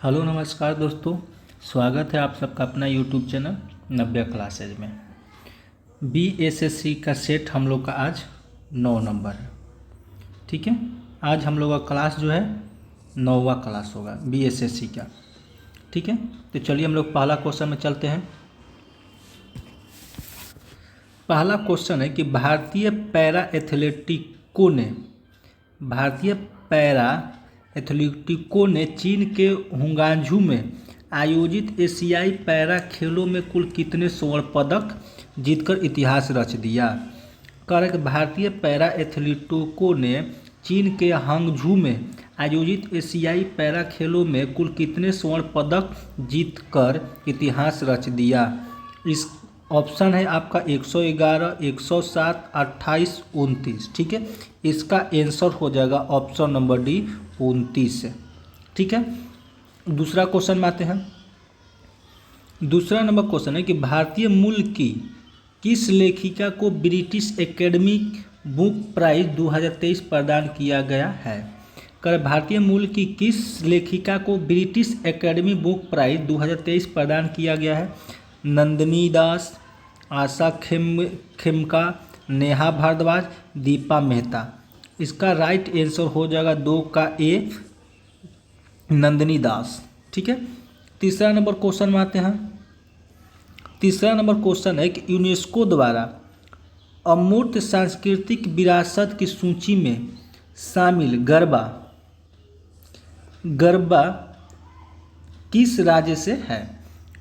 Hello नमस्कार दोस्तों। स्वागत है आप सबका अपना यूट्यूब चैनल नव्या क्लासेज में। बीएसएससी का सेट हम लोग का आज 9 नंबर है। ठीक है, आज हम लोग का क्लास जो है 9वां क्लास होगा बीएसएससी का। ठीक है, तो चलिए हम लोग पहला क्वेश्चन में चलते हैं। पहला क्वेश्चन है कि भारतीय पैरा एथलेटिकों ने चीन के हुंगांझू में आयोजित एशियाई पैरा खेलों में कुल कितने स्वर्ण पदक जीतकर इतिहास रच दिया। करेक्ट, भारतीय पैरा एथलीटों ने चीन के हांगझू में आयोजित एशियाई पैरा खेलों में कुल कितने स्वर्ण पदक जीतकर इतिहास रच दिया। इस ऑप्शन है आपका 111, 107, 28, 29। ठीक है, इसका आंसर हो जाएगा ऑप्शन नंबर डी 29। ठीक है, दूसरा क्वेश्चन में आते हैं। दूसरा नंबर क्वेश्चन है कि भारतीय मूल की किस लेखिका को ब्रिटिश एकेडमिक बुक प्राइज 2023 प्रदान किया गया है। भारतीय मूल की किस लेखिका को ब्रिटिश एकेडमी बुक प्राइज 2023 प्रदान किया गया है। नंदिनी दास, आशा खेमका, नेहा भारद्वाज, दीपा मेहता। इसका राइट आंसर हो जाएगा 2 का ए, नंदिनी दास। ठीक है, तीसरा नंबर क्वेश्चन में आते हैं। तीसरा नंबर क्वेश्चन है कि यूनेस्को द्वारा अमूर्त सांस्कृतिक विरासत की सूची में शामिल गरबा किस राज्य से है।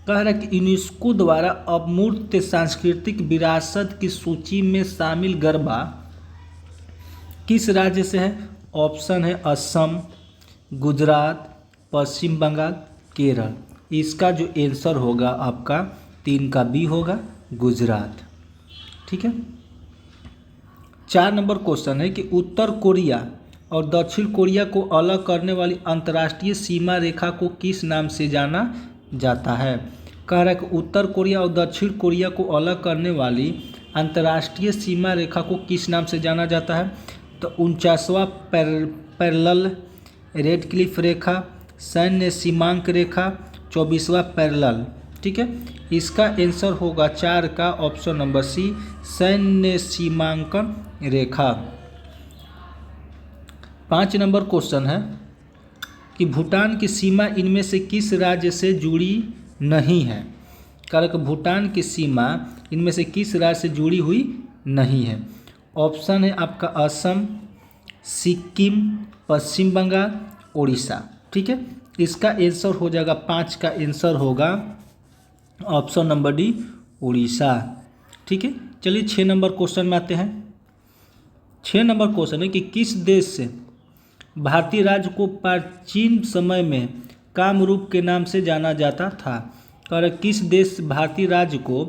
कह रहा है कि यूनेस्को द्वारा अमूर्त सांस्कृतिक विरासत की सूची में शामिल गरबा किस राज्य से है। ऑप्शन है असम, गुजरात, पश्चिम बंगाल, केरल। इसका जो आंसर होगा आपका 3 का बी होगा, गुजरात। ठीक है, 4 नंबर क्वेश्चन है कि उत्तर कोरिया और दक्षिण कोरिया को अलग करने वाली अंतर्राष्ट्रीय सीमा रेखा को किस नाम से जाना जाता है। कह रहा है कि उत्तर कोरिया और दक्षिण कोरिया को अलग करने वाली अंतर्राष्ट्रीय सीमा रेखा को किस नाम से जाना जाता है। तो 49वां पैरेलल रेड क्लिफ रेखा, सैन्य सीमांक रेखा, 24वां पैरेलल। ठीक है, इसका आंसर होगा 4 का ऑप्शन नंबर सी, सैन्य सीमांकन रेखा। 5 नंबर क्वेश्चन है कि भूटान की सीमा इनमें से किस राज्य से जुड़ी नहीं है। कारण भूटान की सीमा इनमें से किस राज्य से जुड़ी हुई नहीं है। ऑप्शन है आपका असम, सिक्किम, पश्चिम बंगाल, उड़ीसा। ठीक है, इसका आंसर हो जाएगा 5 का आंसर होगा ऑप्शन नंबर डी, उड़ीसा। ठीक है, चलिए 6 नंबर क्वेश्चन में आते हैं। 6 नंबर क्वेश्चन है कि किस देश से भारतीय राज्य को प्राचीन समय में कामरूप के नाम से जाना जाता था। और किस देश भारतीय राज्य को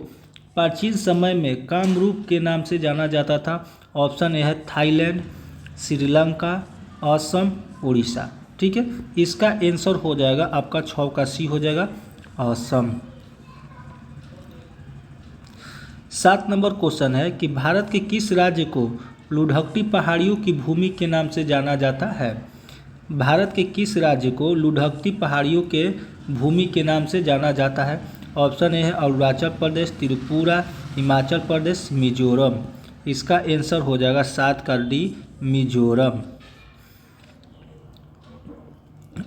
प्राचीन समय में कामरूप के नाम से जाना जाता था। ऑप्शन ए है थाईलैंड, श्रीलंका, असम, उड़ीसा। ठीक है, इसका आंसर हो जाएगा आपका 6 का सी हो जाएगा, असम। 7 नंबर क्वेश्चन है कि भारत के किस राज्य को लुढ़कती पहाड़ियों की भूमि के नाम से जाना जाता है। भारत के किस राज्य को लुढ़कती पहाड़ियों के भूमि के नाम से जाना जाता है। ऑप्शन ए है अरुणाचल प्रदेश, त्रिपुरा, हिमाचल प्रदेश, मिजोरम। इसका आंसर हो जाएगा 7 का डी, मिजोरम।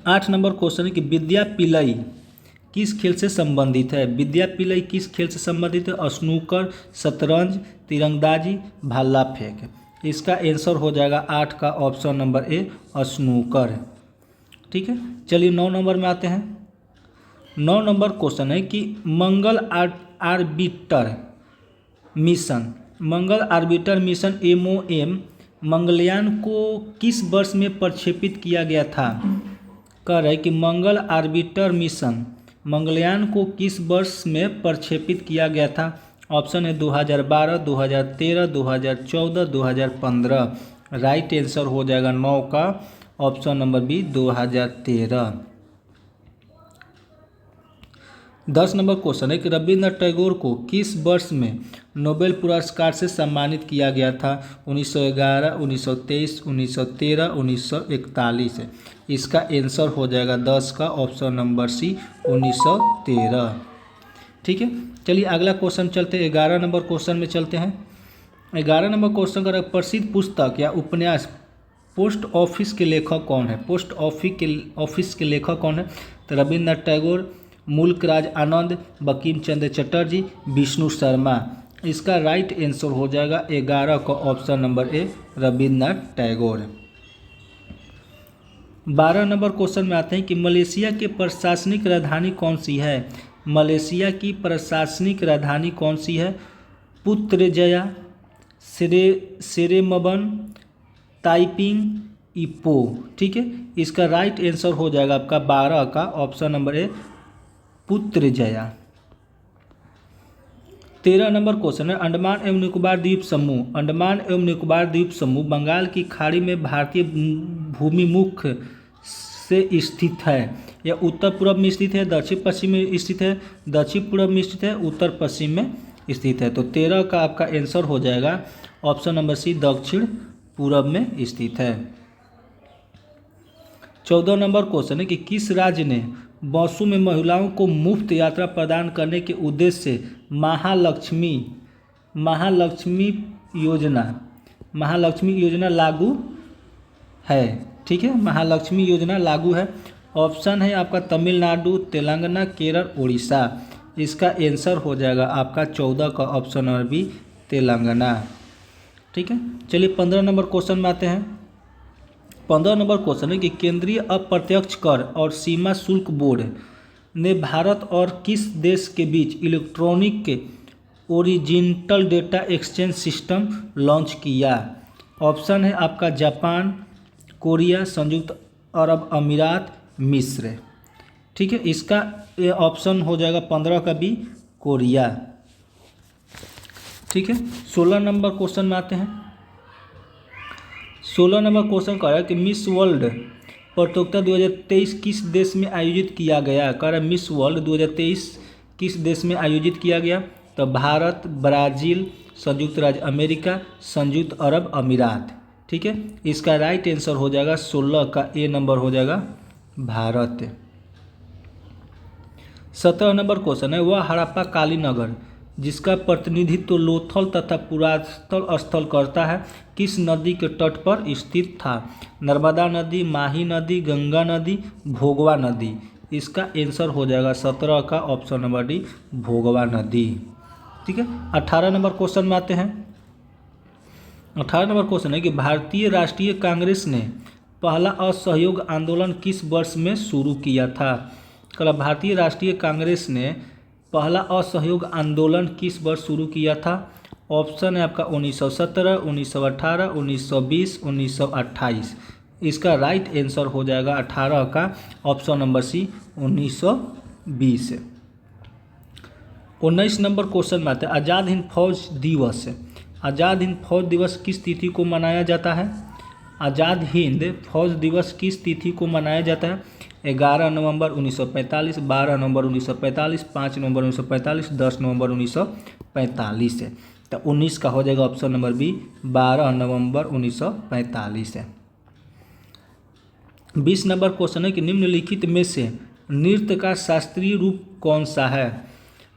8 नंबर क्वेश्चन है कि विद्या पिल्लई किस खेल से संबंधित है। विद्या पिल्लई किस खेल से संबंधित है। स्नूकर, शतरंज, तीरंदाजी, भाला फेंक। इसका आंसर हो जाएगा 8 का ऑप्शन नंबर ए, स्नूकर। ठीक है, चलिए 9 नंबर में आते हैं। 9 नंबर क्वेश्चन है कि मंगल आर्बिटर मिशन MOM मंगलयान को किस वर्ष में प्रक्षेपित किया गया था। कह रहा है कि मंगल आर्बिटर मिशन मंगलयान को किस वर्ष में प्रक्षेपित किया गया था। ऑप्शन है 2012, 2013, 2014, 2015। राइट आंसर हो जाएगा 9 का option number B, 2013। 10 number question है कि रविन्द्रनाथ टैगोर को किस वर्ष में नोबेल पुरस्कार से सम्मानित किया गया था? 1911, 1923, 1913, 1941 है। इसका आंसर हो जाएगा 10 का ऑप्शन नंबर सी 1913। ठीक है, चलिए अगला क्वेश्चन चलते हैं। 11 नंबर क्वेश्चन में चलते हैं। 11 नंबर क्वेश्चन का प्रसिद्ध पुस्तक या उपन्यास पोस्ट ऑफिस के लेखक कौन है? पोस्ट ऑफिस के लेखक कौन है? तो रविन्द्रनाथ टैगोर, मुल्कराज आनंद, बंकिम चंद्र चटर्जी, विष्णु शर्मा। इसका राइट आंसर हो जाएगा 11 का ऑप्शन नंबर ए रविन्द्रनाथ टैगोर। 12 नंबर क्वेश्चन में आते हैं कि मलेशिया की प्रशासनिक राजधानी कौन सी है? मलेशिया की प्रशासनिक राजधानी कौन सी है? पुत्रजया, सेरेमबन, ताइपिंग, इपो। ठीक है, इसका राइट आंसर हो जाएगा आपका 12 का ऑप्शन नंबर ए पुत्रजया। 13 नंबर क्वेश्चन है अंडमान एवं निकोबार द्वीप समूह। अंडमान एवं निकोबार द्वीप समूह बंगाल की खाड़ी में भारतीय भूमिमुख से स्थित है। यह उत्तर पूर्व में स्थित है, दक्षिण पश्चिम में स्थित है, दक्षिण पूर्व में स्थित है, उत्तर पश्चिम में स्थित है। तो 13 का आपका आंसर हो जाएगा ऑप्शन नंबर सी दक्षिण पूर्व में स्थित है। 14 नंबर क्वेश्चन है कि किस राज्य ने बसों में महिलाओं को मुफ्त यात्रा प्रदान करने के उद्देश्य से महालक्ष्मी योजना लागू है? ठीक है, महालक्ष्मी योजना लागू है। ऑप्शन है आपका तमिलनाडु, तेलंगाना, केरल, उड़ीसा। इसका आंसर हो जाएगा आपका 14 का ऑप्शन नंबर बी तेलंगाना। ठीक है, चलिए 15 नंबर क्वेश्चन में आते हैं। 15 नंबर क्वेश्चन है कि केंद्रीय अप्रत्यक्ष कर और सीमा शुल्क बोर्ड ने भारत और किस देश के बीच electronic oriental data exchange system launch किया? ऑप्शन है आपका जापान, कोरिया, संयुक्त अरब अमीरात, मिस्र। ठीक है, इसका ऑप्शन हो जाएगा 15 का बी कोरिया। ठीक है, 16 नंबर क्वेश्चन में आते हैं। 16 नंबर क्वेश्चन कह रहा है कि मिस वर्ल्ड प्रतियोगिता 2023 किस देश में आयोजित किया गया? कह रहा है मिस वर्ल्ड 2023 किस देश में आयोजित किया गया? तो भारत, ब्राज़ील, संयुक्त राज्य अमेरिका, संयुक्त अरब अमीरात। ठीक है, इसका राइट आंसर हो जाएगा 16 का ए नंबर हो जाएगा भारत। 17 नंबर क्वेश्चन है वह हड़प्पा काली नगर जिसका प्रतिनिधित्व लोथल तथा पुरातत्व स्थल करता है किस नदी के तट पर स्थित था? नर्मदा नदी, माही नदी, गंगा नदी, भोगवा नदी। इसका आंसर हो जाएगा 17 का ऑप्शन नंबर डी भोगवा नदी। ठीक है, 18 नंबर क्वेश्चन में आते हैं। 18 नंबर क्वेश्चन है कि भारतीय राष्ट्रीय कांग्रेस ने पहला असहयोग आंदोलन किस वर्ष में शुरू किया था? कल भारतीय राष्ट्रीय कांग्रेस ने पहला असहयोग आंदोलन किस वर्ष शुरू किया था? ऑप्शन है आपका 1917, 1918, 1920, 1928। इसका राइट आंसर हो जाएगा 18 का option number C 1920। 19 number question में आते हैं आज़ाद हिंद फौज दिवस। आज़ाद हिंद फौज दिवस किस तिथि को मनाया जाता है? आज़ाद हिंद फौज दिवस किस तिथि को मनाया जाता है? 11 नवंबर 1945, 12 नवंबर 1945, 5 नवंबर 1945, 10 नवंबर 1945 है। तो 19 का हो जाएगा ऑप्शन नंबर बी 12 नवंबर 1945 है। 20 नंबर क्वेश्चन है कि निम्नलिखित में से नृत्य का शास्त्रीय रूप कौन सा है?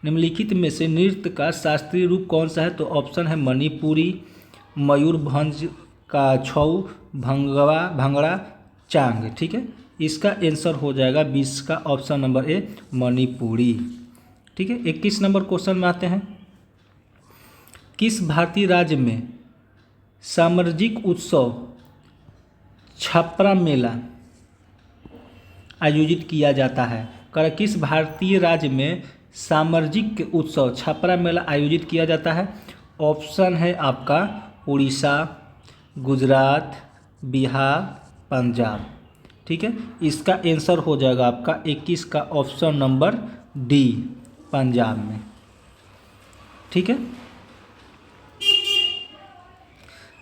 निम्नलिखित में से नृत्य का शास्त्रीय रूप कौन सा है? तो ऑप्शन है मणिपुरी, मयूरभंज का छऊ, भंगड़ा, चांग। ठीक है, इसका आंसर हो जाएगा 20 का ऑप्शन नंबर ए मणिपुरी। ठीक है, 21 नंबर क्वेश्चन में आते हैं। किस भारतीय राज्य में सामाजिक उत्सव छपरा मेला आयोजित किया जाता है? किस भारतीय राज्य में सामाजिक उत्सव छपरा मेला आयोजित किया जाता है? ऑप्शन है आपका उड़ीसा, गुजरात, बिहार, पंजाब। ठीक है, इसका आंसर हो जाएगा आपका 21 का ऑप्शन नंबर डी पंजाब में। ठीक है,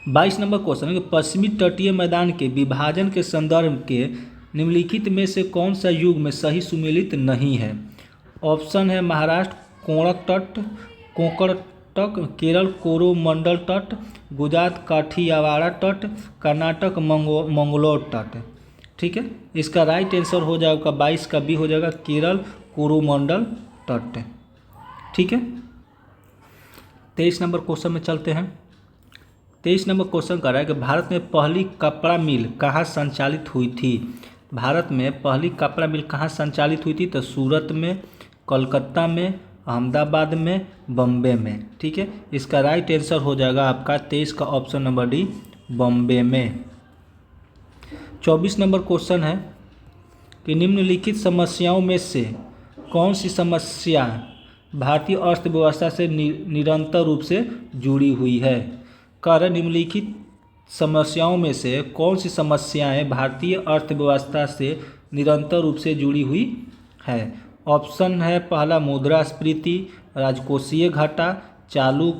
22 नंबर क्वेश्चन है कि पश्चिमी तटीय मैदान के विभाजन के संदर्भ के निम्नलिखित में से कौन सा युग में सही सुमेलित नहीं है? ऑप्शन है महाराष्ट्र कोणक तट, कोंकण तट, केरल कोरोमंडल तट, गुजरात काठियावाड़ तट, कर्नाटक मंगलोर तट। ठीक है, इसका राइट आंसर हो जाएगा 22 का बी हो जाएगा केरल कोरोमंडल तट। ठीक है, 23 नंबर क्वेश्चन में चलते हैं। 23 नंबर क्वेश्चन कर रहा है कि भारत में पहली कपड़ा मिल कहाँ संचालित हुई थी। भारत में पहली कपड़ा मिल कहाँ संचालित हुई थी, तो सूरत में, कलकत्ता में, अहमदाबाद में, बम्बे में। ठीक है, इसका राइट आंसर हो जाएगा आपका 23 का ऑप्शन नंबर डी, बम्बे में। 24 नंबर क्वेश्चन है कि निम्नलिखित समस्याओं में से कौन सी समस्या भारतीय अर्थव्यवस्था से निरंतर रूप से जुड़ी हुई है। कारण निम्नलिखित समस्याओं में से कौन सी समस्याएं भारतीय अर्थव्यवस्था से निरंतर रूप से जुड़ी हुई है। ऑप्शन है पहला मुद्रास्फीति, राजकोषीय घाटा, चालू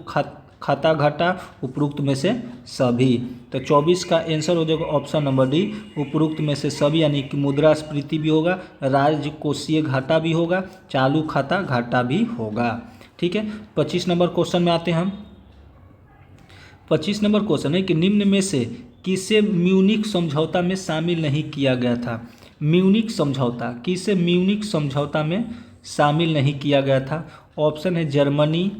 खाता घाटा, उपरोक्त में से सभी। तो 24 का आंसर हो जाएगा ऑप्शन नंबर डी, उपरोक्त में से सभी, यानी कि मुद्रास्फीति भी होगा, राजकोषीय घाटा भी होगा, चालू खाता घाटा भी होगा। ठीक है, 25 नंबर क्वेश्चन में आते हैं हम। 25 नंबर क्वेश्चन है कि निम्न में से किसे म्यूनिख समझौता में शामिल नहीं किया गया था। म्यूनिख समझौता, किसे म्यूनिख समझौता में शामिल नहीं किया गया था। ऑप्शन है जर्मनी,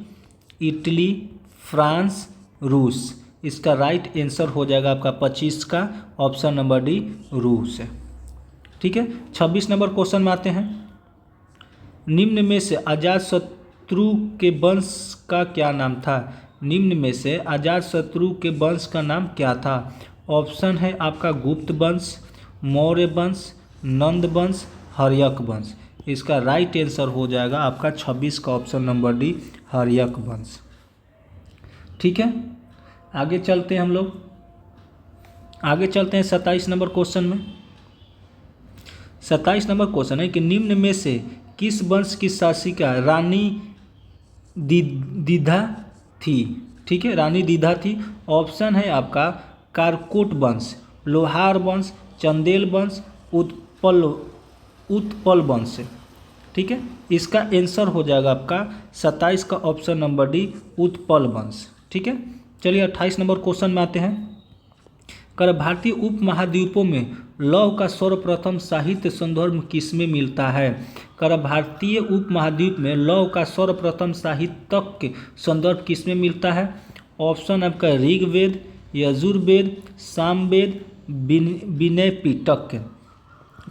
इटली, फ्रांस, रूस। इसका राइट आंसर हो जाएगा आपका 25 का ऑप्शन नंबर डी, रूस। ठीक है, 26 नंबर क्वेश्चन में आते हैं। निम्न में से अजातशत्रु के वंश का क्या नाम था। निम्न में से अजातशत्रु के वंश का नाम क्या था। ऑप्शन है आपका गुप्त वंश, मौर्य वंश, नंद वंश, हर्यक वंश। इसका राइट आंसर हो जाएगा आपका 26 का ऑप्शन नंबर डी, हर्यक वंश। ठीक है, आगे चलते हैं हम लोग। आगे चलते हैं 27 नंबर क्वेश्चन में। 27 नंबर क्वेश्चन है कि निम्न में से किस वंश की शासिका रानी दीधा थी। ठीक है, रानी दीधा थी। ऑप्शन है आपका कारकोट वंश, लोहार वंश, चंदेल वंश, उत्पल वंश। ठीक है, इसका आंसर हो जाएगा आपका 27 का ऑप्शन नंबर डी, उत्पल वंश। ठीक है, चलिए 28 नंबर क्वेश्चन में आते हैं। कर भारतीय उपमहाद्वीपों में लौह का सर्वप्रथम साहित्य संदर्भ किसमें मिलता है। कर भारतीय उपमहाद्वीप में लौह का सर्वप्रथम साहित्यक संदर्भ किसमें मिलता है। ऑप्शन आपका ऋग्वेद, यजुर्वेद, सामवेद, विनय पिटक।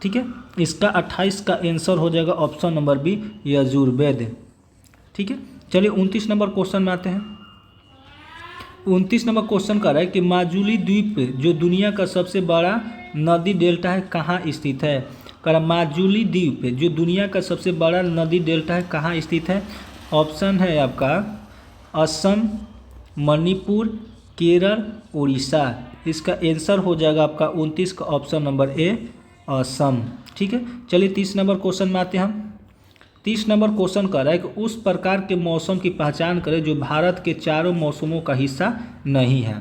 ठीक है, इसका 28 का आंसर हो जाएगा ऑप्शन नंबर बी, यजुर्वेद। ठीक है, चलिए 29 नंबर क्वेश्चन में आते हैं। 29 नंबर क्वेश्चन कर रहा है कि माजुली द्वीप जो दुनिया का सबसे बड़ा नदी डेल्टा है कहाँ स्थित है। कर माजुली द्वीप जो दुनिया का सबसे बड़ा नदी डेल्टा है कहाँ स्थित है। ऑप्शन है आपका असम, मणिपुर, केरल, उड़ीसा। इसका आंसर हो जाएगा आपका 29 का ऑप्शन नंबर ए, असम। ठीक है, चलिए 30 नंबर क्वेश्चन में आते हैं हम। 30 नंबर क्वेश्चन कर रहा है कि उस प्रकार के मौसम की पहचान करें जो भारत के चारों मौसमों का हिस्सा नहीं है।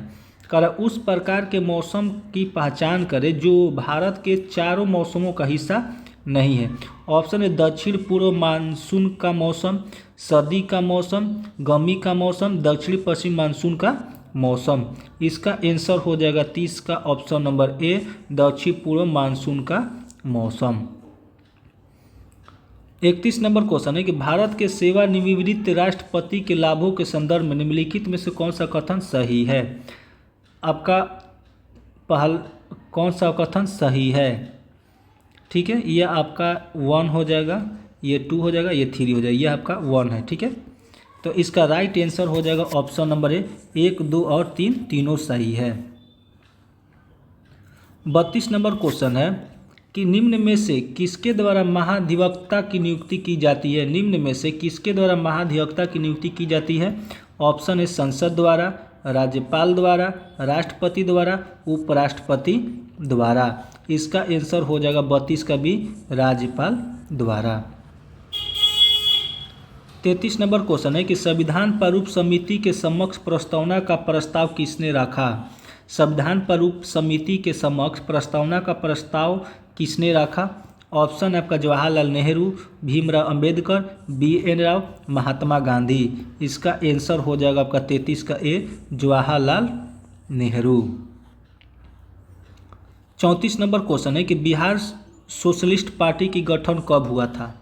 कर उस प्रकार के मौसम की पहचान करें जो भारत के चारों मौसमों का हिस्सा नहीं है। ऑप्शन है दक्षिण पूर्व मानसून का मौसम, सर्दी का मौसम, गर्मी का मौसम, दक्षिण पश्चिम मानसून का मौसम। इसका आंसर हो जाएगा 30 का ऑप्शन नंबर ए, दक्षिण पूर्व मानसून का मौसम। 31 नंबर क्वेश्चन है कि भारत के सेवानिवृत्त राष्ट्रपति के लाभों के संदर्भ में निम्नलिखित में से कौन सा कथन सही है। आपका कौन सा कथन सही है। ठीक है, ये आपका 1 हो जाएगा, ये 2 हो जाएगा, ये 3 हो जाएगा, ये आपका 1 है। ठीक है, तो इसका राइट आंसर हो जाएगा ऑप्शन नंबर ए, 1, 2 और 3 तीनों सही है। 32 नंबर क्वेश्चन है कि निम्न में से किसके द्वारा महाधिवक्ता की नियुक्ति की जाती है। निम्न में से किसके द्वारा महाधिवक्ता की नियुक्ति की जाती है। ऑप्शन है संसद द्वारा, राज्यपाल द्वारा, राष्ट्रपति द्वारा, उपराष्ट्रपति द्वारा। इसका आंसर हो जाएगा 32 का भी, राज्यपाल द्वारा। 33 नंबर क्वेश्चन है कि संविधान प्रारूप समिति के समक्ष प्रस्तावना का प्रस्ताव किसने रखा। संविधान प्रारूप समिति के समक्ष प्रस्तावना का प्रस्ताव किसने रखा। ऑप्शन है आपका जवाहरलाल नेहरू, भीमराव अंबेडकर, बी.एन. राव, महात्मा गांधी। इसका आंसर हो जाएगा आपका 33 का ए, जवाहरलाल नेहरू। 34 नंबर क्वेश्चन है कि बिहार सोशलिस्ट पार्टी की गठन कब हुआ था।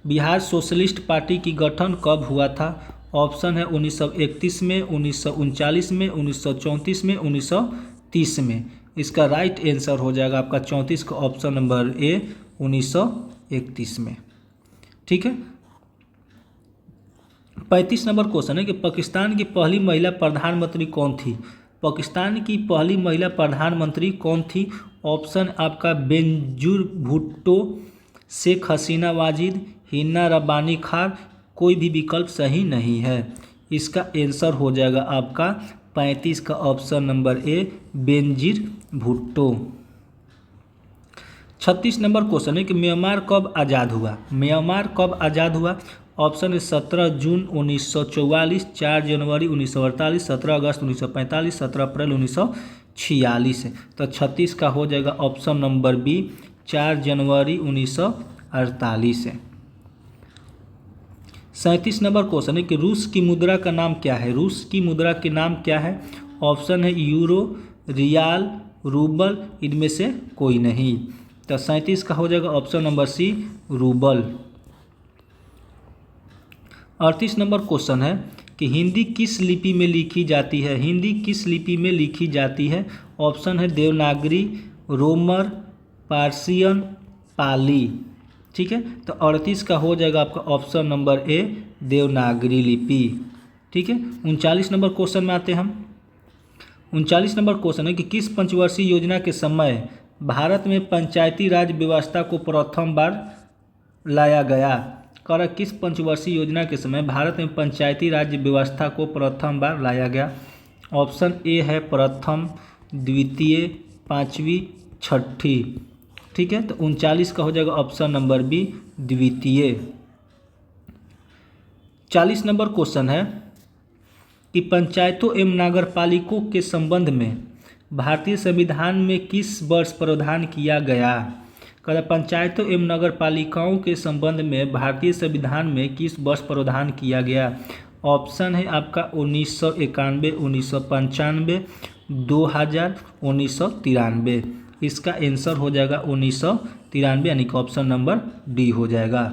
बिहार सोशलिस्ट पार्टी की गठन कब हुआ था। ऑप्शन है 1931 में, 1939 में, 1934 में, 1930 में। इसका राइट आंसर हो जाएगा आपका 34 का ऑप्शन नंबर ए, 1931 में। ठीक है। 35 नंबर क्वेश्चन है कि पाकिस्तान की पहली महिला प्रधानमंत्री कौन थी। पाकिस्तान की पहली महिला प्रधानमंत्री कौन थी। ऑप्शन आपका बेनजीर भुट्टो, शेख हसीना वाजिद, हिना रब्बानी खान, कोई भी विकल्प सही नहीं है। इसका आंसर हो जाएगा आपका 35 का ऑप्शन नंबर ए, बेनजीर भुट्टो। 36 नंबर क्वेश्चन है कि म्यांमार कब आज़ाद हुआ। म्यांमार कब आज़ाद हुआ। ऑप्शन है 17 जून 1944, 4 जनवरी 1948, 17 अगस्त 1945, 17 अप्रैल 1946 है। तो 36 का हो जाएगा ऑप्शन नंबर बी, 4 जनवरी 1948 है। 37 नंबर क्वेश्चन है कि रूस की मुद्रा का नाम क्या है। रूस की मुद्रा के नाम क्या है। ऑप्शन है यूरो, रियाल, रूबल, इनमें से कोई नहीं। तो 37 का हो जाएगा option number C, rouble. 38 number question है कि हिंदी किस लिपि में लिखी जाती है। हिंदी किस लिपि में लिखी जाती है। ऑप्शन है देवनागरी, रोमन, पार्सियन, पाली। ठीक है। तो 38 का हो जाएगा आपका ऑप्शन नंबर ए, देवनागरी लिपि। ठीक है। 39 नंबर क्वेश्चन में आते हैं हम। 39 नंबर क्वेश्चन है कि किस पंचवर्षीय योजना के समय भारत में पंचायती राज व्यवस्था को प्रथम बार लाया गया। कर किस पंचवर्षीय योजना के समय भारत में पंचायती राज व्यवस्था को प्रथम बार लाया गया। ऑप्शन ए है प्रथम, द्वितीय, पाँचवीं, छठी। ठीक है। तो 39 का हो जाएगा ऑप्शन नंबर बी, द्वितीय। 40 नंबर क्वेश्चन है कि पंचायतों एवं नगरपालिकों के संबंध में भारतीय संविधान में किस वर्ष प्रावधान किया गया। कहता पंचायतों एवं नगरपालिकाओं के संबंध में भारतीय संविधान में किस वर्ष प्रावधान किया गया। ऑप्शन है आपका 1991, 1995, 2000, 1993। इसका आंसर हो जाएगा 1993, यानी कि ऑप्शन नंबर डी हो जाएगा।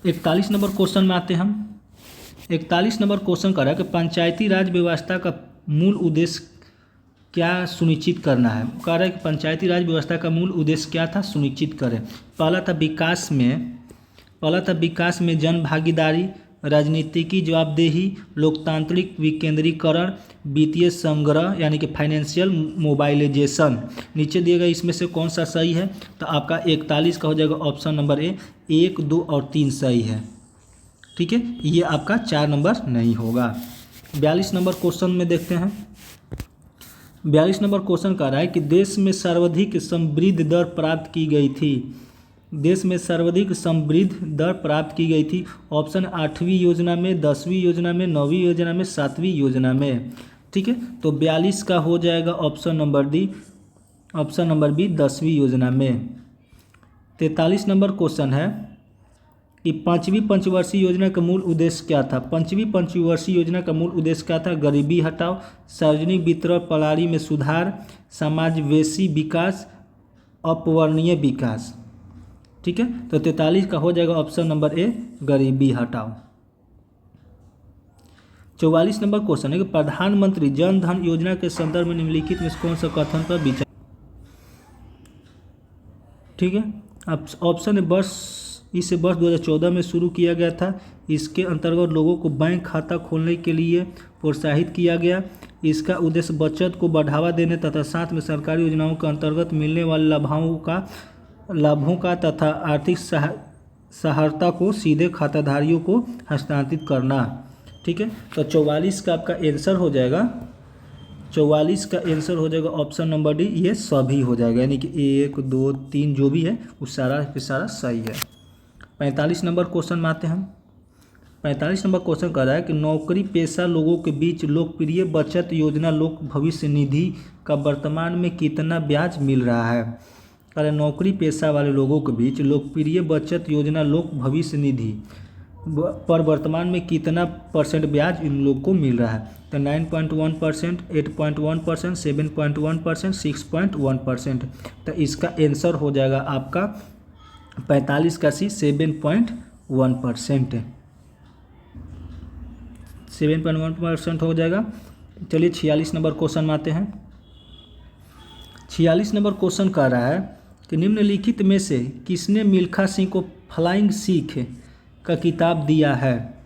41 नंबर क्वेश्चन में आते हैं हम। 41 नंबर क्वेश्चन कर रहा है कि पंचायती राज व्यवस्था का मूल उद्देश्य क्या सुनिश्चित करना है। कह रहा है कि पंचायती राज व्यवस्था का मूल उद्देश्य क्या था, सुनिश्चित करें। पहला था विकास में जन भागीदारी, राजनीतिकी जवाबदेही, लोकतांत्रिक विकेंद्रीकरण, वित्तीय संग्रह यानी कि फाइनेंशियल मोबाइलाइजेशन। नीचे दिए गए इसमें से कौन सा सही है। तो आपका 41 का हो जाएगा ऑप्शन नंबर ए, 1, 2 और 3 सही है। ठीक है। ये आपका 4 नंबर नहीं होगा। 42 नंबर क्वेश्चन में देखते हैं। 42 नंबर क्वेश्चन कह रहा है कि देश में सर्वाधिक समृद्धि दर प्राप्त की गई थी। देश में सर्वाधिक समृद्धि दर प्राप्त की गई थी। ऑप्शन 8वीं योजना में, 10वीं योजना में, 9वीं योजना में, 7वीं योजना में। ठीक है। तो 42 का हो जाएगा option number D, option number B, 10वीं योजना में। 43 नंबर क्वेश्चन है कि 5वीं पंचवर्षीय योजना का मूल उद्देश्य क्या था। 5वीं पंचवर्षीय योजना का मूल उद्देश्य क्या था। गरीबी हटाओ, सार्वजनिक वितरण प्रणाली में सुधार, समावेशी विकास, अपवर्णीय विकास। ठीक है। तो 43 का हो जाएगा ऑप्शन नंबर ए, गरीबी हटाओ। 44 नंबर क्वेश्चन है कि प्रधानमंत्री जन धन योजना के संदर्भ में निम्नलिखित में कौन सा कथन पर विचार। ठीक है। अब ऑप्शन है इसे वर्ष 2014 में शुरू किया गया था। इसके अंतर्गत लोगों को बैंक खाता खोलने के लिए प्रोत्साहित किया गया। इसका उद्देश्य बचत को बढ़ावा देने तथा साथ में सरकारी योजनाओं के अंतर्गत मिलने वाले लाभों का तथा आर्थिक सहायता को सीधे खाताधारियों को हस्तांतरित करना। ठीक है। तो 44 का आपका आंसर हो जाएगा, 44 का आंसर हो जाएगा ऑप्शन नंबर डी, ये सभी हो जाएगा, यानी कि 1, 2, 3 जो भी है वो सारा सही है। 45 नंबर क्वेश्चन में आते हैं हम। 45 नंबर क्वेश्चन कर रहा है कि नौकरी पेशा लोगों के बीच लोकप्रिय बचत योजना लोक भविष्य निधि का वर्तमान में कितना ब्याज मिल रहा है। अरे नौकरी पेशा वाले लोगों के बीच लोकप्रिय बचत योजना लोक भविष्य निधि पर वर्तमान में कितना % ब्याज इन लोग को मिल रहा है। तो 9.1%, 8.1%, 7.1%, 6.1%। तो इसका आंसर हो जाएगा आपका 45 का सी 7.1%, 7.1% हो जाएगा। चलिए 46 नंबर क्वेश्चन में आते हैं। 46 नंबर क्वेश्चन कह रहा है कि निम्नलिखित में से किसने मिल्खा सिंह को फ्लाइंग सिख का किताब दिया है।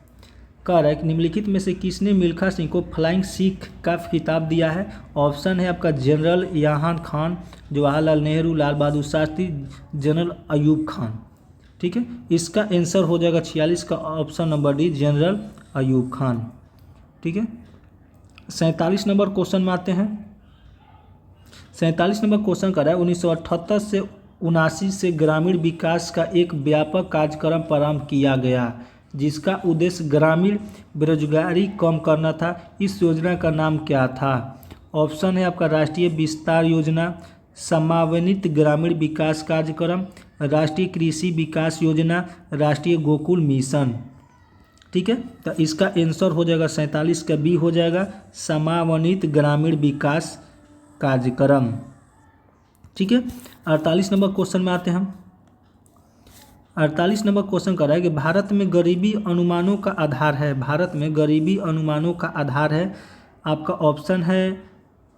कह रहा है कि निम्नलिखित में से किसने मिल्खा सिंह को फ्लाइंग सिख का किताब दिया है। ऑप्शन है आपका जनरल याहिया खान, जवाहरलाल नेहरू, लाल बहादुर शास्त्री, जनरल अयूब खान। ठीक है, इसका आंसर हो जाएगा 46 का option number D, general Ayub Khan. ठीक है, 47 नंबर क्वेश्चन में आते हैं। 47 नंबर क्वेश्चन कर रहा है 1978 से 79 से ग्रामीण विकास का एक व्यापक कार्यक्रम प्रारंभ किया गया जिसका उद्देश्य ग्रामीण बेरोजगारी कम करना था। इस योजना का नाम क्या था। ऑप्शन है आपका राष्ट्रीय विस्तार योजना, समन्वित ग्रामीण विकास कार्यक्रम, राष्ट्रीय कृषि विकास योजना, राष्ट्रीय गोकुल मिशन। ठीक है, तो इसका आंसर हो जाएगा 47 का बी हो जाएगा, समन्वित ग्रामीण विकास कार्यक्रम। ठीक है, 48 नंबर क्वेश्चन में आते हैं हम। 48 नंबर क्वेश्चन कर रहा है कि भारत में गरीबी अनुमानों का आधार है। भारत में गरीबी अनुमानों का आधार है। आपका ऑप्शन है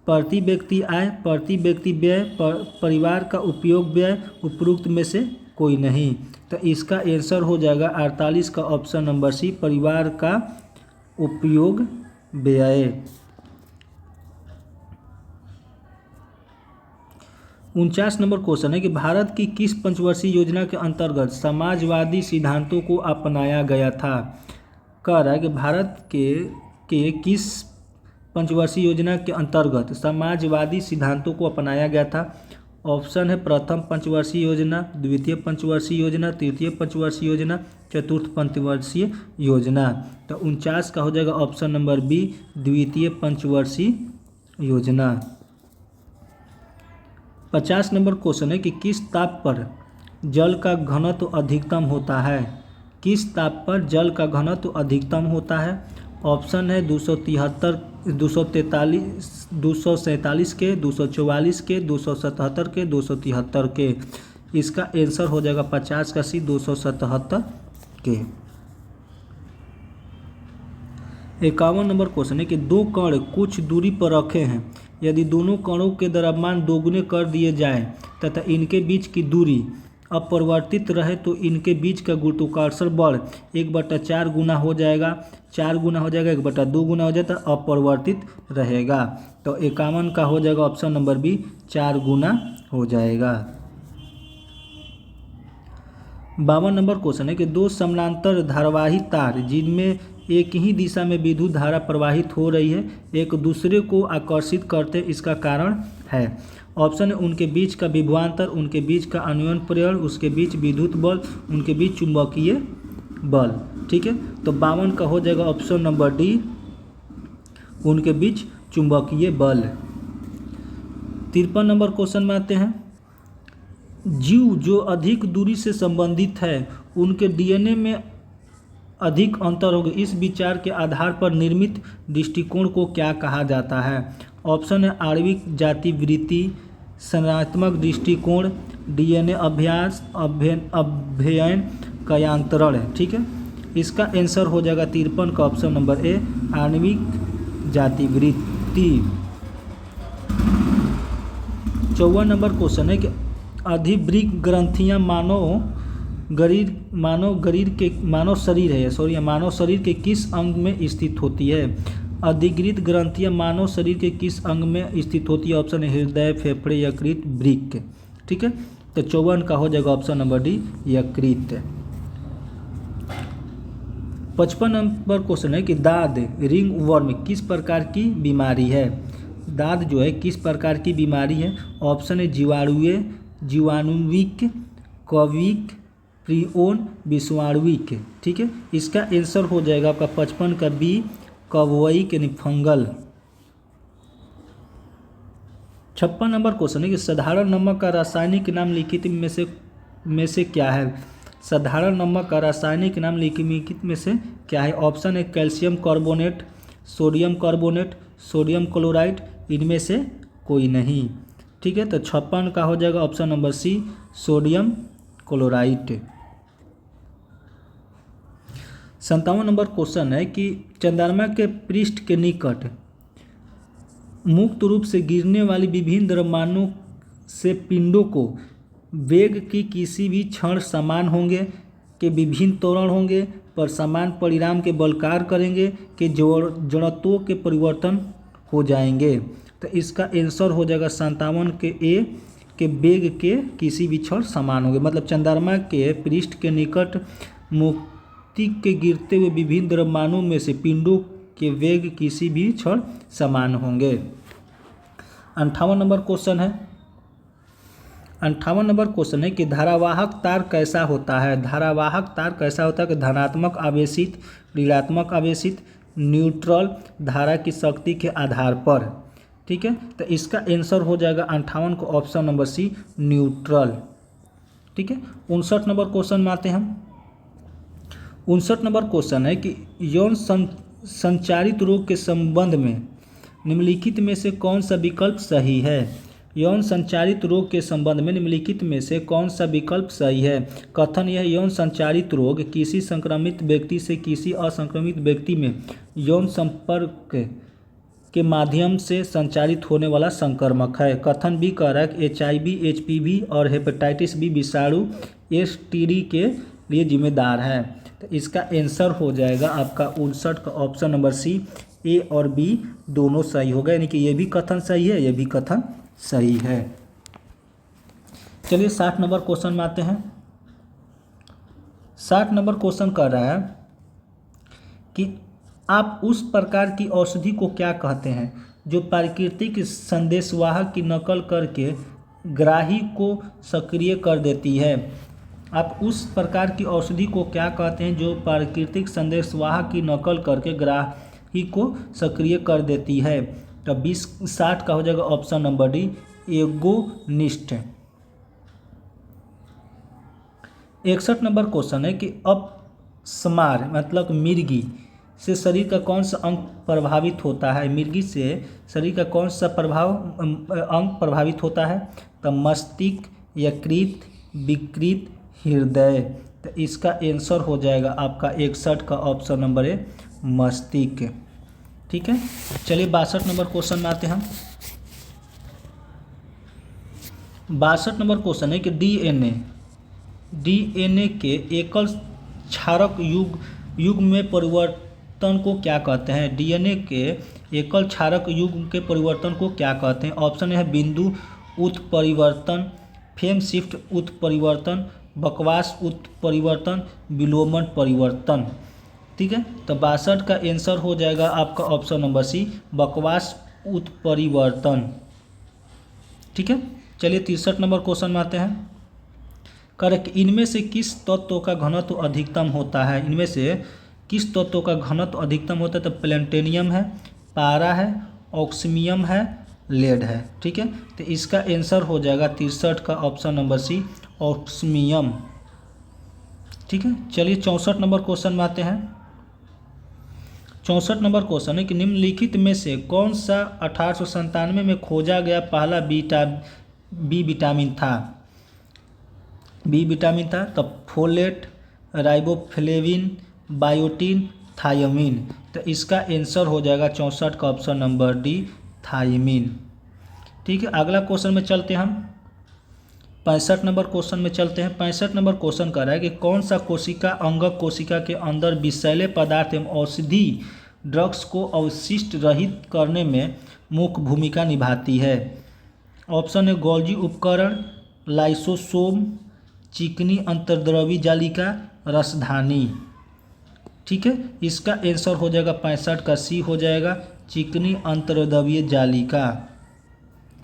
प्रति व्यक्ति आय, प्रति व्यक्ति व्यय, परिवार का उपयोग व्यय, उपरोक्त में से कोई नहीं। तो इसका आंसर हो जाएगा 48 का ऑप्शन नंबर सी, परिवार का उपयोग व्यय। 49 नंबर क्वेश्चन है कि भारत की किस पंचवर्षीय योजना के अंतर्गत समाजवादी सिद्धांतों को अपनाया गया था। कह रहा है कि भारत के किस पंचवर्षीय योजना के अंतर्गत समाजवादी सिद्धांतों को अपनाया गया था। ऑप्शन है प्रथम पंचवर्षीय योजना, द्वितीय पंचवर्षीय योजना, तृतीय पंचवर्षीय योजना, चतुर्थ पंचवर्षीय योजना। तो 49 का हो जाएगा ऑप्शन नंबर बी, द्वितीय पंचवर्षीय योजना। 50 नंबर क्वेश्चन है कि किस ताप पर जल का घनत्व अधिकतम होता है। किस ताप पर जल का घनत्व अधिकतम होता है। ऑप्शन है 243 के, 244 के, 277 के, 273 के। इसका आंसर हो जाएगा 50 का सी, 277 के। 51 नंबर क्वेश्चन है कि दो कण कुछ दूरी पर रखे हैं, यदि दोनों कणों के द्रव्यमान दोगुने कर दिए जाएं तथा इनके बीच की दूरी अपरिवर्तित रहे तो इनके बीच का गुरुत्वाकर्षण बल 1/4 गुना हो जाएगा, 4 गुना हो जाएगा, 1/2 गुना हो जाता है, अपरिवर्तित रहेगा। तो 51 का हो जाएगा ऑप्शन नंबर बी, 4 गुना हो जाएगा। 52 नंबर क्वेश्चन है कि दो समानांतर धारावाही तार जिनमें एक ही दिशा में विद्युत धारा प्रवाहित हो रही है एक दूसरे को आकर्षित करते, इसका कारण है। ऑप्शन है उनके बीच का विभवांतर, उनके बीच का अन्योन्य प्रेरण, उसके बीच विद्युत बल, उनके बीच चुंबकीय बल। ठीक है, तो 52 का हो जाएगा ऑप्शन नंबर डी, उनके बीच चुंबकीय बल। 53 नंबर क्वेश्चन में आते हैं। जीव जो अधिक दूरी से संबंधित है उनके डीएनए में अधिक अंतर होगा, इस विचार के आधार पर निर्मित दृष्टिकोण को क्या कहा जाता है। ऑप्शन है आणविक जातिवृत्ति, संरचनात्मक दृष्टिकोण, डीएनए अभ्यास, अध्ययन, कयांतरण है। ठीक है, इसका आंसर हो जाएगा 53 का ऑप्शन नंबर ए, आणविक जातिवृत्ति। 54 नंबर क्वेश्चन है कि अधिवृक्क ग्रंथियां मानव शरीर के किस अंग में स्थित होती है। अधिवृक्क ग्रंथियां मानव शरीर के किस अंग में स्थित होती है। ऑप्शन है हृदय, फेफड़े, यकृत, वृक्क। ठीक है, तो 54 का हो जाएगा ऑप्शन नंबर डी, यकृत। 55 नंबर क्वेश्चन है कि दाद रिंग वर्म किस प्रकार की बीमारी है। दाद जो है किस प्रकार की बीमारी है। ऑप्शन है जीवाणुविक, कविक, प्रियोन विश्वाणुविक। ठीक है, इसका आंसर हो जाएगा आपका 55 का बी कवोइक यानी फंगल। 56 नंबर क्वेश्चन है कि साधारण नमक का रासायनिक नाम लिखित में से क्या है। साधारण नमक का रासायनिक नाम लिखित में से क्या है। ऑप्शन है calcium carbonate, sodium carbonate, sodium chloride, इनमें से कोई नहीं। ठीक है, तो 56 का हो जाएगा option number C sodium chloride. 57 number question है कि चंद्रमा के पृष्ठ के निकट मुक्त रूप से गिरने वाली विभिन्न द्रव्यमानों से पिंडों को वेग की किसी भी क्षण समान होंगे, के विभिन्न त्वरण होंगे, पर समान परिणाम के बलकार करेंगे, कि जड़त्वों के परिवर्तन हो जाएंगे। तो इसका आंसर हो जाएगा 57 के ए के वेग के किसी भी क्षण समान होंगे। मतलब चंद्रमा के पृष्ठ के निकट मुक्ति के गिरते हुए विभिन्न द्रव्यमानों में से पिंडों के वेग किसी भी क्षण समान होंगे। 58 नंबर क्वेश्चन है। 58 नंबर क्वेश्चन है कि धारावाहक तार कैसा होता है। धारावाहक तार कैसा होता है कि धनात्मक आवेशित, ऋणात्मक आवेशित, न्यूट्रल धारा की शक्ति के आधार पर। ठीक है, तो इसका आंसर हो जाएगा 58 को ऑप्शन नंबर सी न्यूट्रल। ठीक है, 59 नंबर क्वेश्चन में आते हैं हम। 59 नंबर क्वेश्चन है कि यौन संचारित रोग के संबंध में निम्नलिखित में से कौन सा विकल्प सही है। यौन संचारित रोग के संबंध में निम्नलिखित में से कौन सा विकल्प सही है। कथन यह यौन संचारित रोग किसी संक्रमित व्यक्ति से किसी असंक्रमित व्यक्ति में यौन संपर्क के माध्यम से संचारित होने वाला संक्रमक है। कथन बी कह रहा है कि HIV, HPV और हेपेटाइटिस बी विषाणु STD के लिए जिम्मेदार है। तो इसका आंसर हो जाएगा आपका 59 का ऑप्शन नंबर सी ए और बी दोनों सही होगा, यानी कि ये भी कथन सही है, ये भी कथन सही है। चलिए 60 नंबर क्वेश्चन में आते हैं। 60 नंबर क्वेश्चन कर रहा है कि आप उस प्रकार की औषधि को क्या कहते हैं जो प्राकृतिक संदेशवाहक की नकल करके ग्राही को सक्रिय कर देती है। आप उस प्रकार की औषधि को क्या कहते हैं जो प्राकृतिक संदेशवाहक की नकल करके ग्राही को सक्रिय कर देती है। तो 60 का हो जाएगा option number D agonist. 61 number question है कि अपस्मार मतलब मिर्गी से शरीर का कौन सा अंग प्रभावित होता है। मिर्गी से शरीर का कौन सा अंग प्रभावित होता है। तो मस्तिष्क, यकृत, विकृत, हृदय। तो इसका आंसर हो जाएगा आपका 61 का ऑप्शन नंबर है मस्तिष्क। ठीक है, चलिए 62 नंबर क्वेश्चन में आते हैं हम। 62 नंबर क्वेश्चन है कि डीएनए के एकल क्षारक युग में परिवर्तन को क्या कहते हैं। डीएनए के एकल क्षारक युग के परिवर्तन को क्या कहते हैं। ऑप्शन है बिंदु उत्परिवर्तन, फ्रेम शिफ्ट उत्परिवर्तन, बकवास उत्परिवर्तन, विलोमन परिवर्तन। ठीक है, तो 62 का आंसर हो जाएगा आपका ऑप्शन नंबर सी बकवास उत्परिवर्तन। ठीक है, चलिए 63 नंबर क्वेश्चन में आते हैं। करेक्ट, इनमें से किस तत्व का घनत्व अधिकतम होता है। इनमें से किस तत्व का घनत्व अधिकतम होता है। तो प्लेटिनम है, पारा है, ऑक्सीमियम है, लेड है। ठीक है, तो इसका आंसर हो जाएगा 63 का ऑप्शन नंबर सी ऑक्सीमियम। ठीक है, चलिए 64 नंबर क्वेश्चन में आते हैं। 64 नंबर क्वेश्चन है कि निम्नलिखित में से कौन सा 1897 में खोजा गया पहला बी विटामिन था। बी विटामिन था तो फोलेट, राइबोफ्लेविन, बायोटिन, थायमिन। तो इसका आंसर हो जाएगा 64 का ऑप्शन नंबर डी थायमिन। ठीक है, अगला क्वेश्चन में चलते हैं हम 65 नंबर क्वेश्चन में चलते हैं। 65 नंबर क्वेश्चन कह रहा है कि कौन सा कोशिका अंगक कोशिका के अंदर विषैले पदार्थ एवं औषधि ड्रग्स को अवशिष्ट रहित करने में मुख्य भूमिका निभाती है। ऑप्शन है गोल्जी उपकरण, लाइसोसोम, चिकनी अंतर्द्रवी जालिका, रसधानी। ठीक है, इसका आंसर हो जाएगा 65 का सी हो जाएगा चिकनी अंतर्द्रवीय जालिका।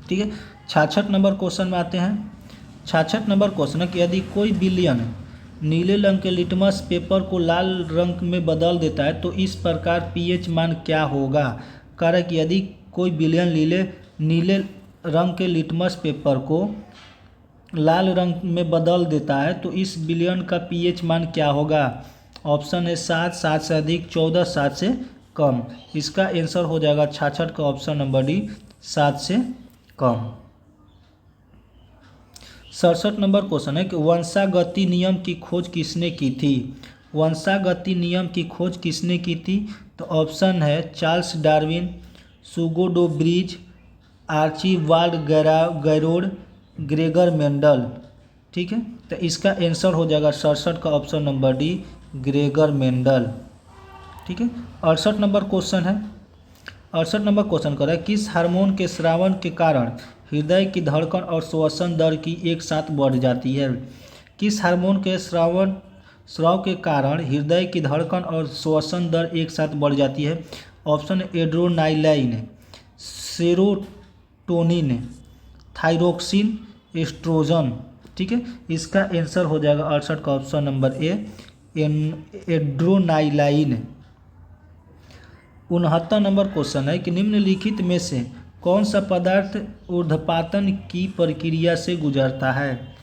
ठीक है, 66 नंबर क्वेश्चन में आते हैं। 66 नंबर क्वेश्चन है कि यदि कोई बिलियन नीले रंग के लिटमस पेपर को लाल रंग में बदल देता है तो इस प्रकार पीएच मान क्या होगा। कारक यदि कोई विलयन नीले रंग के लिटमस पेपर को लाल रंग में बदल देता है तो इस विलयन का पीएच मान क्या होगा। ऑप्शन है 7, 7 से अधिक, 14, 7 से कम। इसका आंसर हो जाएगा 66 का ऑप्शन नंबर डी, 7 से कम। 67 नंबर क्वेश्चन है कि वंशागति नियम की खोज किसने की थी। वंशागति नियम की खोज किसने की थी तो ऑप्शन है Charles Darwin, Hugo de Vries, Archibald Garrod, Gregor Mendel. ठीक है, तो इसका आंसर हो जाएगा 67 का option number D, Gregor Mendel. ठीक है, 68 नंबर क्वेश्चन है। 68 नंबर क्वेश्चन कर रहा है किस हार्मोन के स्रावन के कारण हृदय की धड़कन और श्वसन दर की एक साथ बढ़ जाती है। किस हार्मोन के स्राव के कारण हृदय की धड़कन और श्वसन दर एक साथ बढ़ जाती है। Option adrenaline, serotonin, thyroxine, oestrogen. ठीक है, इसका आंसर हो जाएगा 68 का option number A, adrenaline. 69 number question है कि निम्नलिखित में से कौन सा पदार्थ ऊर्ध्वपातन की प्रक्रिया से गुजरता है।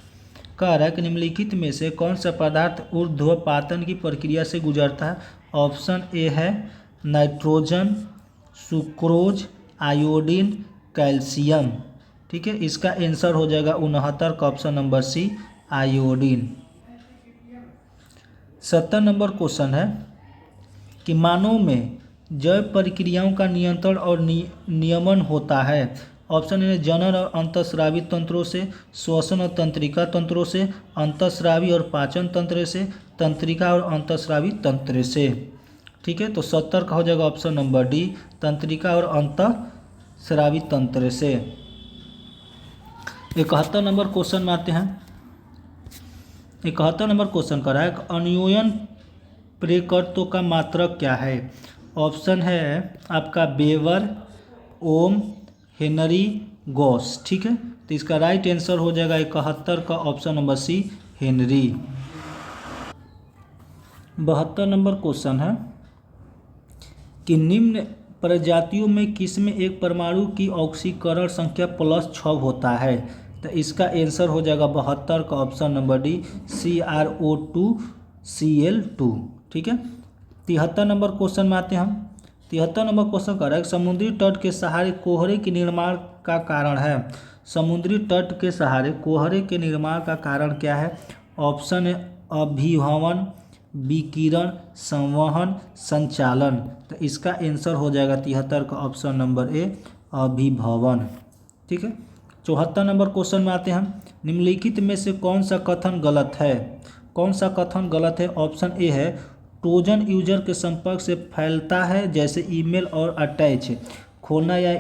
कह रहा है कि निम्नलिखित में से कौन सा पदार्थ ऊर्ध्वपातन की प्रक्रिया से गुजरता है। ऑप्शन ए है नाइट्रोजन, सुक्रोज, आयोडीन, कैल्शियम। ठीक है, इसका आंसर हो जाएगा 69 का option number C, iodine. 70 number question है कि मानव में जैव प्रक्रियाओं का नियंत्रण और नियमन होता है। ऑप्शन ए जनन और अंतःस्रावी तंत्रों से, श्वसन और तंत्रिका तंत्रों से, अंतःस्रावी और पाचन तंत्र से, तंत्रिका और अंतःस्रावी तंत्र से। ठीक है, तो 70 का हो जाएगा ऑप्शन नंबर डी, तंत्रिका और अंतःस्रावी तंत्र से। 71 नंबर क्वेश्चन में आते हैं। 71 नंबर क्वेश्चन कर रहा है अन्योयन प्रेरकत्व का मात्रक क्या है। ऑप्शन है आपका वेबर, ओम, हेनरी, गॉस। ठीक है, तो इसका राइट आंसर हो जाएगा 71 का option number C, henry. 72 number question है कि निम्न प्रजातियों में किसमें एक परमाणु की ऑक्सीकरण संख्या +6 होता है। तो इसका आंसर हो जाएगा 72 का ऑप्शन नंबर डी, CrO2Cl2। ठीक है, 73 नंबर क्वेश्चन में आते हैं हम। 73 नंबर क्वेश्चन कर रहा है समुद्री तट के सहारे कोहरे के निर्माण का कारण है। समुद्री तट के सहारे कोहरे के निर्माण का कारण क्या है। ऑप्शन है अभिभवन, विकिरण, संवहन, संचालन। तो इसका आंसर हो जाएगा 73 का ऑप्शन नंबर ए, अभिभवन। ठीक है, 74 नंबर क्वेश्चन में आते हैं हम। निम्नलिखित में से कौन सा कथन गलत है। कौन सा कथन गलत है। ऑप्शन ए है ट्रोजन यूजर के संपर्क से फैलता है जैसे ईमेल और अटैच खोलना या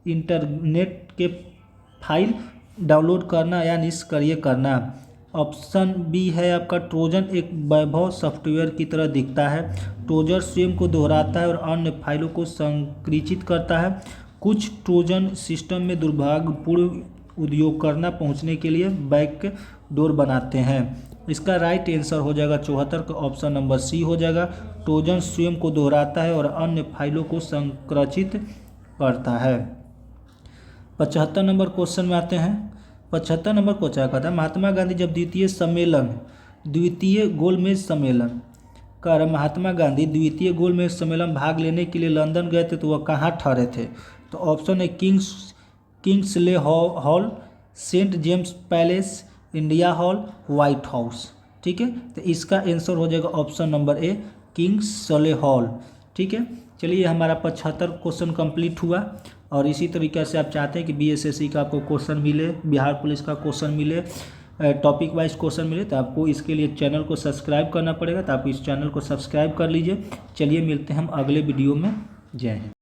इंटरनेट के फाइल डाउनलोड करना या निष्क्रिय करना। ऑप्शन बी है आपका ट्रोजन एक वैभव सॉफ्टवेयर की तरह दिखता है। ट्रोजन स्वयं को दोहराता है और अन्य फाइलों को संकुचित करता है। कुछ ट्रोजन सिस्टम में दुर्भाग्यपूर्ण उपयोगकर्ता पहुंचने के लिए बैकडोर बनाते हैं। इसका राइट आंसर हो जाएगा 74 का ऑप्शन नंबर सी हो जाएगा। ट्रोजन स्वयं को दोहराता है और अन्य फाइलों को संकुचित करता है। 75 नंबर क्वेश्चन में आते हैं। 75 नंबर क्वेश्चन कहता है महात्मा गांधी जब द्वितीय गोलमेज सम्मेलन कर महात्मा गांधी द्वितीय गोलमेज सम्मेलन भाग लेने के लिए लंदन गए थे तो वह कहाँ ठहरे थे। तो ऑप्शन है Kingsley Hall, Saint James Palace, India Hall, White House. ठीक है, तो इसका आंसर हो जाएगा option number A, Kingsley Hall. ठीक है, चलिए हमारा 75 क्वेश्चन कंप्लीट हुआ। और इसी तरीके से आप चाहते हैं कि BSSC का आपको क्वेश्चन मिले, बिहार पुलिस का क्वेश्चन मिले, टॉपिक वाइज क्वेश्चन मिले, तो आपको इसके लिए चैनल को सब्सक्राइब करना पड़ेगा। तो आप इस चैनल को सब्सक्राइब कर लीजिए। चलिए मिलते हैं हम अगले वीडियो में। जय हिंद।